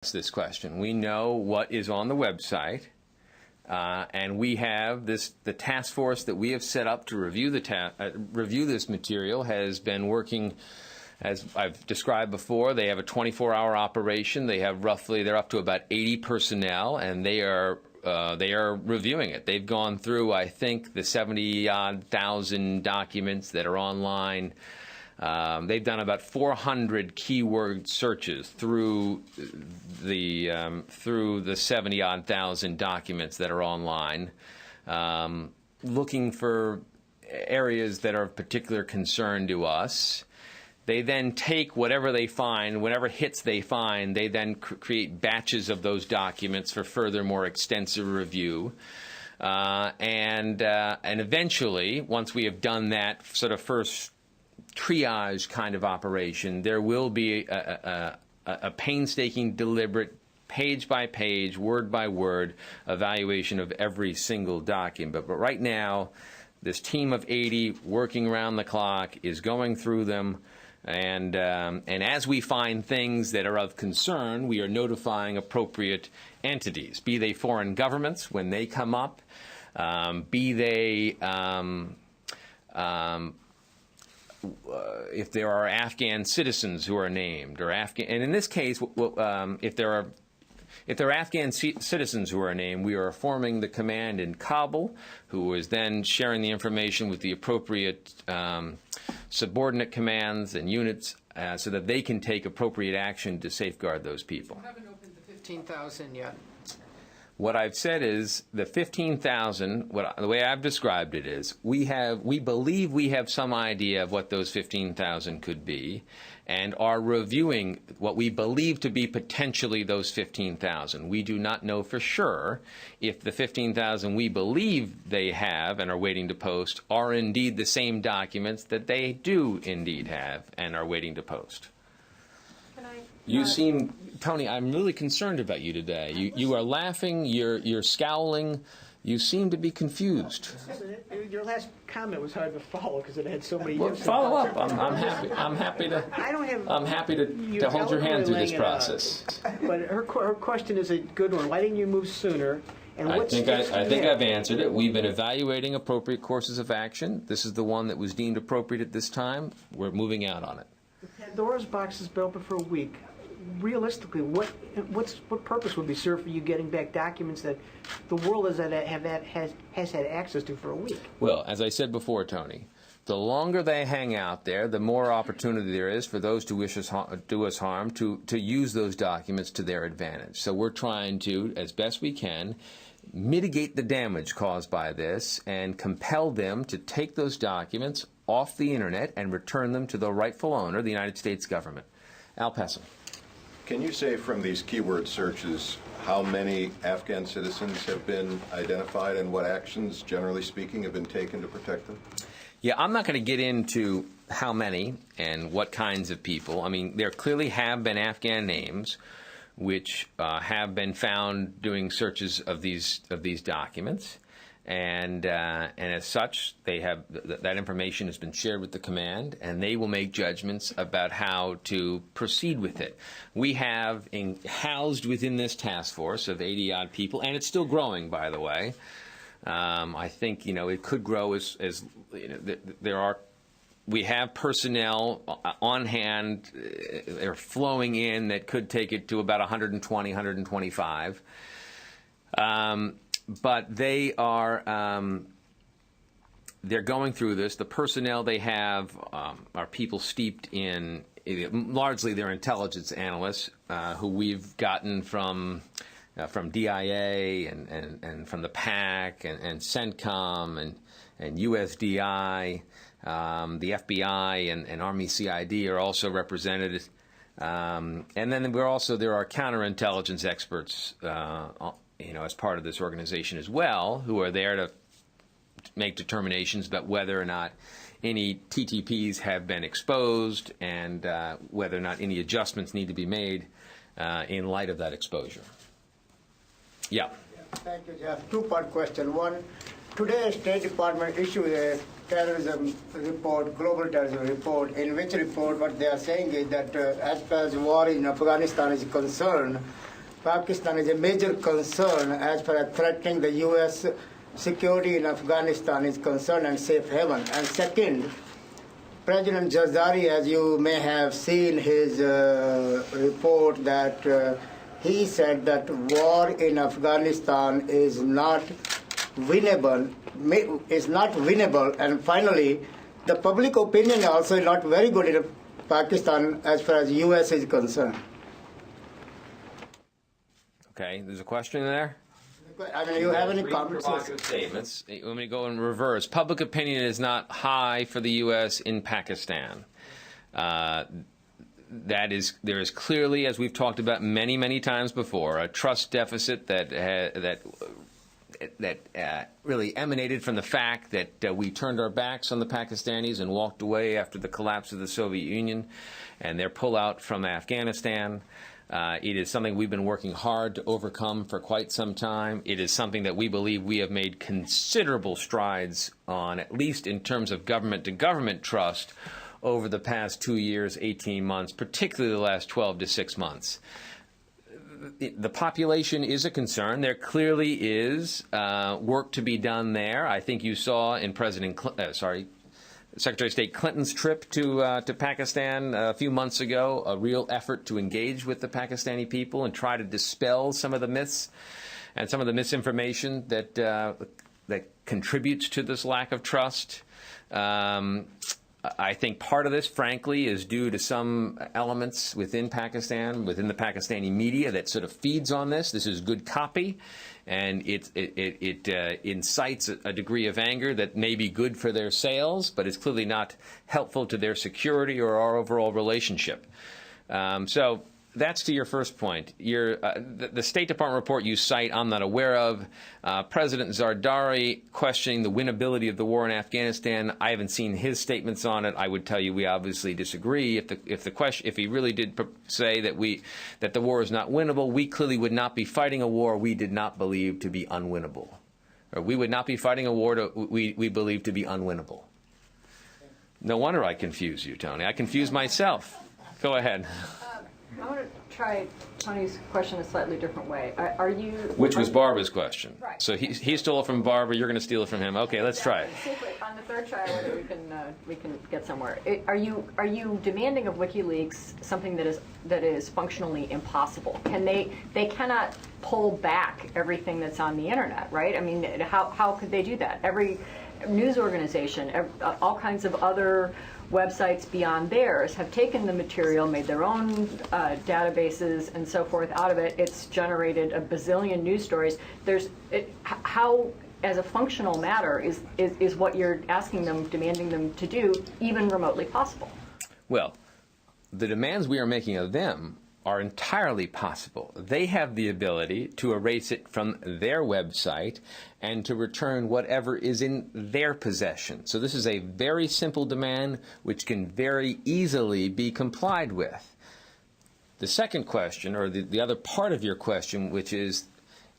this question. We know what is on the website, and we have the task force that we have set up to review review this material has been working, as I've described before. They have a 24-hour operation. They're up to about 80 personnel, and they are reviewing it. They've gone through, I think, the 70-odd thousand documents that are online. They've done about 400 keyword searches through the 70-odd thousand documents that are online, looking for areas that are of particular concern to us. They then take whatever they find, whatever hits they find, they then create batches of those documents for further, more extensive review. And eventually, once we have done that sort of first triage kind of operation, there will be a painstaking, deliberate, page by page, word by word evaluation of every single document. But right now, this team of 80 working around the clock is going through them, and as we find things that are of concern, we are notifying appropriate entities, be they foreign governments when they come up, be they if there are Afghan citizens who are named, or and in this case, if there are Afghan citizens who are named, we are informing the command in Kabul, who is then sharing the information with the appropriate subordinate commands and units so that they can take appropriate action to safeguard those people. You haven't opened the 15,000 yet. What I've said is the 15,000, the way I've described it is, we believe we have some idea of what those 15,000 could be, and are reviewing what we believe to be potentially those 15,000. We do not know for sure if the 15,000 we believe they have and are waiting to post are indeed the same documents that they do indeed have and are waiting to post. You seem, Tony, I'm really concerned about you today. You are laughing, you're scowling, you seem to be confused. Your last comment was hard to follow because it had so many. Well, follow up. I'm happy to. I don't have. I'm happy to hold your hand through this process. But her question is a good one. Why didn't you move sooner? And I think I've answered it. We've been evaluating appropriate courses of action. This is the one that was deemed appropriate at this time. We're moving out on it. The Pandora's box has been open for a week. Realistically, what purpose would be served for you getting back documents that the world has had access to for a week? Well, as I said before, Tony, the longer they hang out there, the more opportunity there is for those to do us harm to use those documents to their advantage. So we're trying to, as best we can, mitigate the damage caused by this and compel them to take those documents off the Internet and return them to the rightful owner, the United States government. Al Pessin. Can you say from these keyword searches how many Afghan citizens have been identified and what actions, generally speaking, have been taken to protect them? Yeah, I'm not going to get into how many and what kinds of people. I mean, there clearly have been Afghan names which have been found doing searches of these documents. And as such, that information has been shared with the command, and they will make judgments about how to proceed with it. We have housed within this task force of 80-odd people, and it's still growing, by the way. I think it could grow as we have personnel on hand. They're flowing in that could take it to about 120, 125. But they are they're going through this. The personnel they have are people steeped in, largely they're intelligence analysts who we've gotten from DIA and from the PAC and CENTCOM and USDI. The FBI and Army CID are also represented. And then there are counterintelligence experts as part of this organization as well, who are there to make determinations about whether or not any TTPs have been exposed and whether or not any adjustments need to be made in light of that exposure. Yeah. Thank you, Jeff. Two-part question. One, today State Department issued a terrorism report, global terrorism report, in which report what they are saying is that as far as war in Afghanistan is concerned, Pakistan is a major concern as far as threatening the U.S. security in Afghanistan is concerned and safe haven. And second, President Jazari, as you may have seen his report, that he said that war in Afghanistan is not winnable, and finally, the public opinion also is not very good in Pakistan as far as U.S. is concerned. Okay, there's a question there? I mean, you have any Three comments? provocative statements. Let me go in reverse. Public opinion is not high for the U.S. in Pakistan. There is clearly, as we've talked about many, many times before, a trust deficit that really emanated from the fact that we turned our backs on the Pakistanis and walked away after the collapse of the Soviet Union and their pullout from Afghanistan. It is something we've been working hard to overcome for quite some time. It is something that we believe we have made considerable strides on, at least in terms of government-to-government trust, over the past 2 years, 18 months, particularly the last 12 to 6 months. The population is a concern. There clearly is work to be done there. I think you saw in Secretary of State Clinton's trip to Pakistan a few months ago, a real effort to engage with the Pakistani people and try to dispel some of the myths and some of the misinformation that contributes to this lack of trust. I think part of this, frankly, is due to some elements within Pakistan, within the Pakistani media, that sort of feeds on this. This is good copy, and it incites a degree of anger that may be good for their sales, but is clearly not helpful to their security or our overall relationship. So that's to your first point. The State Department report you cite, I'm not aware of. President Zardari questioning the winnability of the war in Afghanistan. I haven't seen his statements on it. I would tell you we obviously disagree. If he really did say that the war is not winnable, we clearly would not be fighting a war we did not believe to be unwinnable. Or we would not be fighting a war we believe to be unwinnable. No wonder I confuse you, Tony. I confuse myself. Go ahead. I want to try Tony's question a slightly different way. Which was Barbara's question. Right. So he stole it from Barbara. You're going to steal it from him. Okay, let's try it. See if on the third try whether we can get somewhere. Are you demanding of WikiLeaks something that is functionally impossible? They cannot pull back everything that's on the internet, right? I mean, how could they do that? Every news organization, all kinds of other websites beyond theirs have taken the material, made their own databases and so forth out of it. It's generated a bazillion news stories. How, as a functional matter, is what you're asking them, demanding them to do, even remotely possible? Well, the demands we are making of them are entirely possible. They have the ability to erase it from their website and to return whatever is in their possession. So this is a very simple demand which can very easily be complied with. The second question, or the other part of your question, which is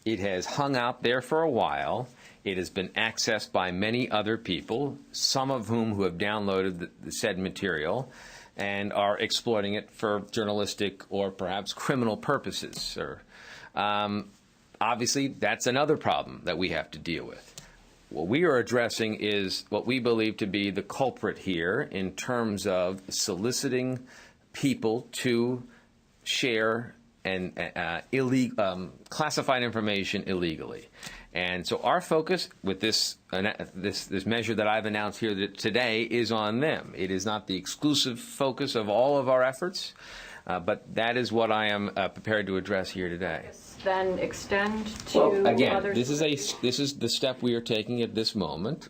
it has hung out there for a while. It has been accessed by many other people, some of whom who have downloaded the said material and are exploiting it for journalistic or perhaps criminal purposes. Obviously, that's another problem that we have to deal with. What we are addressing is what we believe to be the culprit here in terms of soliciting people to share and classified information illegally. And so our focus with this measure that I've announced here today is on them. It is not the exclusive focus of all of our efforts, but that is what I am prepared to address here today. Then extend to again, others. this is the step we are taking at this moment.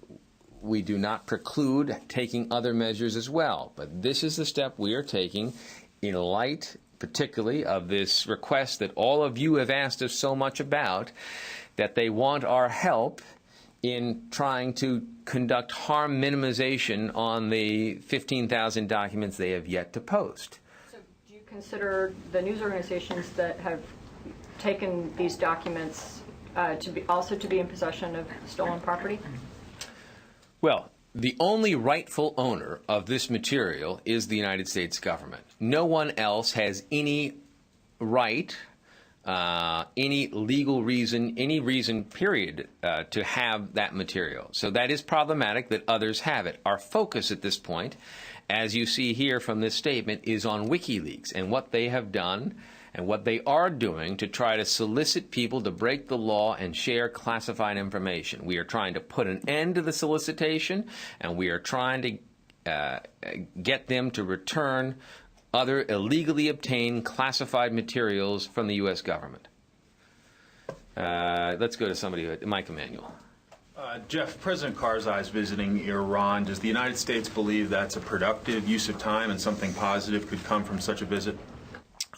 We do not preclude taking other measures as well, but this is the step we are taking in light, particularly, of this request that all of you have asked us so much about, that they want our help in trying to conduct harm minimization on the 15,000 documents they have yet to post. So do you consider the news organizations that have taken these documents to be in possession of stolen property? Well, the only rightful owner of this material is the United States government. No one else has any right any legal reason, any reason, period, to have that material. So that is problematic that others have it. Our focus at this point, as you see here from this statement, is on WikiLeaks and what they have done and what they are doing to try to solicit people to break the law and share classified information. We are trying to put an end to the solicitation, and we are trying to get them to return other illegally obtained classified materials from the U.S. government. Let's go to somebody, Mike Emanuel. Jeff, President Karzai is visiting Iran. Does the United States believe that's a productive use of time and something positive could come from such a visit?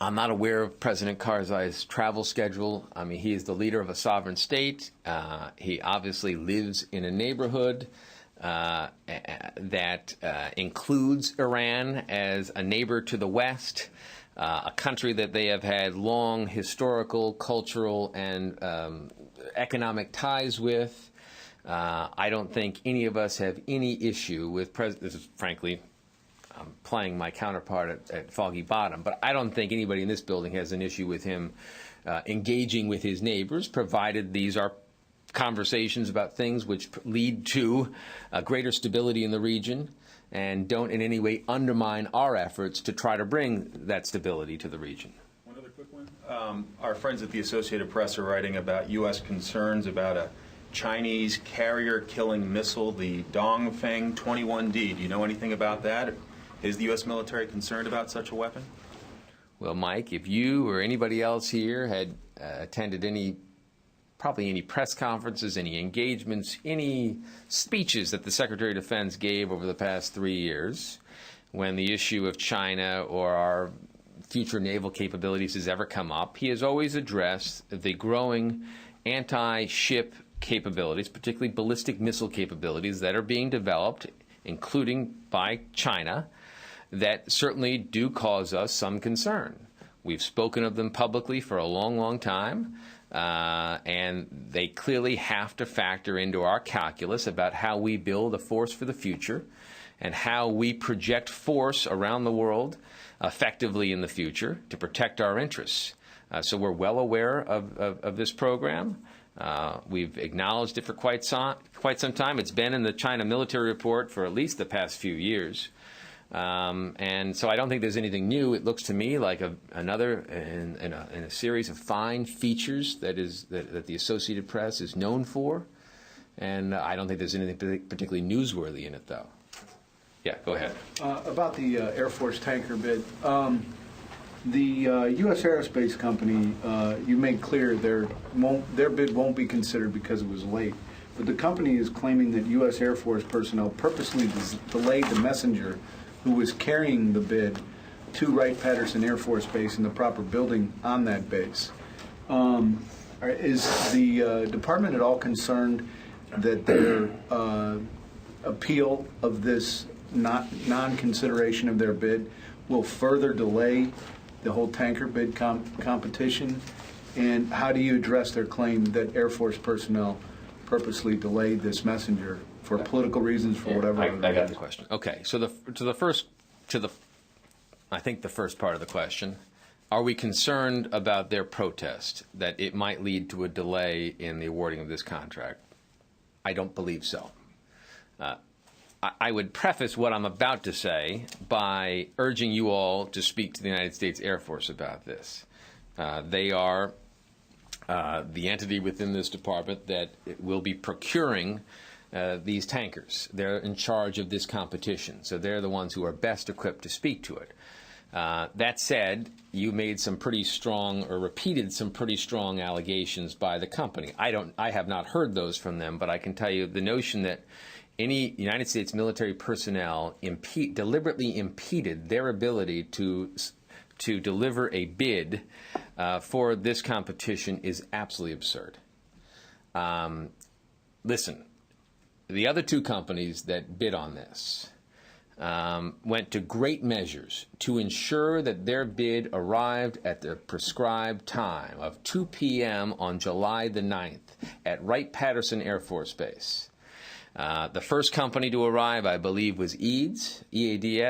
I'm not aware of President Karzai's travel schedule. I mean, he is the leader of a sovereign state. He obviously lives in a neighborhood that includes Iran as a neighbor to the West, a country that they have had long historical, cultural, and economic ties with. I don't think any of us have any issue with this is frankly, I'm playing my counterpart at Foggy Bottom, but I don't think anybody in this building has an issue with him engaging with his neighbors, provided these are conversations about things which lead to greater stability in the region and don't in any way undermine our efforts to try to bring that stability to the region. One other quick one. Our friends at the Associated Press are writing about U.S. concerns about a Chinese carrier-killing missile, the Dongfeng 21D. Do you know anything about that? Is the U.S. military concerned about such a weapon? Well, Mike, if you or anybody else here had attended probably any press conferences, any engagements, any speeches that the Secretary of Defense gave over the past 3 years when the issue of China or our future naval capabilities has ever come up, he has always addressed the growing anti-ship capabilities, particularly ballistic missile capabilities that are being developed, including by China, that certainly do cause us some concern. We've spoken of them publicly for a long, long time, and they clearly have to factor into our calculus about how we build a force for the future and how we project force around the world effectively in the future to protect our interests. So we're well aware of this program. We've acknowledged it for quite some time. It's been in the China military report for at least the past few years. And so I don't think there's anything new. It looks to me like another in a series of fine features that the Associated Press is known for. And I don't think there's anything particularly newsworthy in it, though. Yeah, go ahead. About the Air Force tanker bid. The U.S. Aerospace Company, you made clear their bid won't be considered because it was late. But the company is claiming that U.S. Air Force personnel purposely delayed the messenger who was carrying the bid to Wright-Patterson Air Force Base in the proper building on that base. Is the department at all concerned that their appeal of this non-consideration of their bid will further delay the whole tanker bid competition? And how do you address their claim that Air Force personnel purposely delayed this messenger for political reasons, for whatever? I got the question. Okay, so I think the first part of the question, are we concerned about their protest, that it might lead to a delay in the awarding of this contract? I don't believe so. I would preface what I'm about to say by urging you all to speak to the United States Air Force about this. They are the entity within this department that will be procuring these tankers. They're in charge of this competition, so they're the ones who are best equipped to speak to it. That said, you made some pretty strong, or repeated some pretty strong allegations by the company. I have not heard those from them, but I can tell you the notion that any United States military personnel deliberately impeded their ability to deliver a bid for this competition is absolutely absurd. Listen, the other two companies that bid on this went to great measures to ensure that their bid arrived at the prescribed time of 2 p.m. on July the 9th at Wright-Patterson Air Force Base. The first company to arrive, I believe, was EADS,